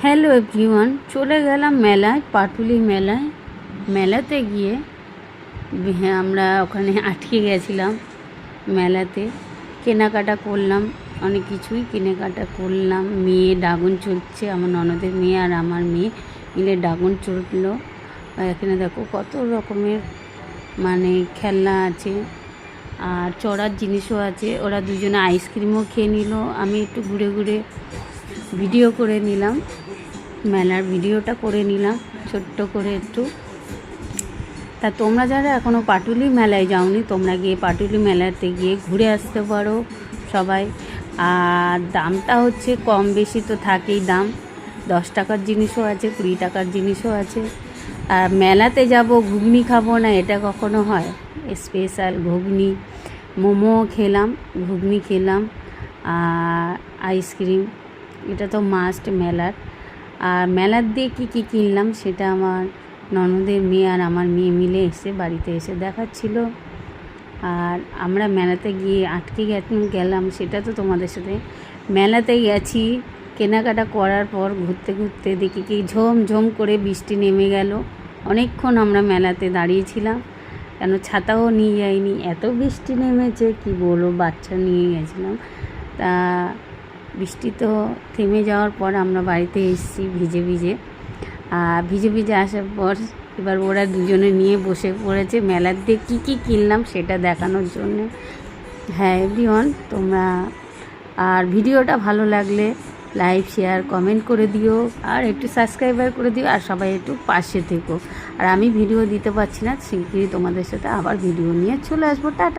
Hello everyone, চলে গেলাম মেলায়, পাটুলি মেলায়। মেলাতে গিয়ে আমরা ওখানে আটকে গেছিলাম। মেলাতে কেনাকাটা করলাম, অনেক কিছুই কেনাকাটা করলাম। মেয়ে ড্রাগন চড়ছে, আমার ননদের মেয়ে আর আমার মেয়ে মিলে ড্রাগন চড়লো। এখানে দেখো কত রকমের মানে খেলনা আছে আর চড়ার জিনিসও আছে। ওরা দুজনে আইসক্রিমও খেয়ে নিল। আমি একটু ঘুরে ঘুরে ভিডিও করে নিলাম, মেলার ভিডিওটা করে নিলাম ছোট্ট করে একটু। তা তোমরা যারা এখনও পাটুলি মেলায় যাওনি, তোমরা গিয়ে পাটুলি মেলাতে গিয়ে ঘুরে আসতে পারো সবাই। আর দামটা হচ্ছে কম বেশি তো থাকেই দাম, 10 টাকার জিনিসও আছে, 20 টাকার জিনিসও আছে। আর মেলাতে যাব ঘুগনি খাবো না, এটা কখনো হয়? স্পেশাল ঘুগনি, মোমো খেলাম, ঘুগনি খেলাম আর আইসক্রিম, এটা তো মাস্ট মেলার। আর মেলার দিয়ে কী কিনলাম সেটা আমার ননদের মেয়ে আর আমার মেয়ে মিলে বাড়িতে এসে দেখাচ্ছিল। আর আমরা মেলাতে গিয়ে আটকে গেলাম, সেটা তো তোমাদের সাথে। মেলাতে গেছি, কেনাকাটা করার পর ঘুরতে ঘুরতে দেখি কি ঝমঝম করে বৃষ্টি নেমে গেল। অনেকক্ষণ আমরা মেলাতে দাঁড়িয়েছিলাম, কেন ছাতাও নিয়ে যাইনি, এত বৃষ্টি নেমেছে কি বলবো। বাচ্চা নিয়ে গেছিলাম, তা বৃষ্টি তো থেমে যাওয়ার পর আমরা বাড়িতে এসেছি ভিজে ভিজে। ভিজে ভিজে আসার পর এবার ওরা দুজনে নিয়ে বসে পড়েছে মেলার দিয়ে কী কিনলাম সেটা দেখানোর জন্য। হ্যাঁ এভরিওয়ান, তোমরা আর ভিডিওটা ভালো লাগলে লাইক শেয়ার কমেন্ট করে দিও, আর একটু সাবস্ক্রাইবার করে দিও, আর সবাই একটু পাশে থেকো। আর আমি ভিডিও দিতে পারছি না, শিগগিরই তোমাদের সাথে আবার ভিডিও নিয়ে চলে আসবো। টাটা।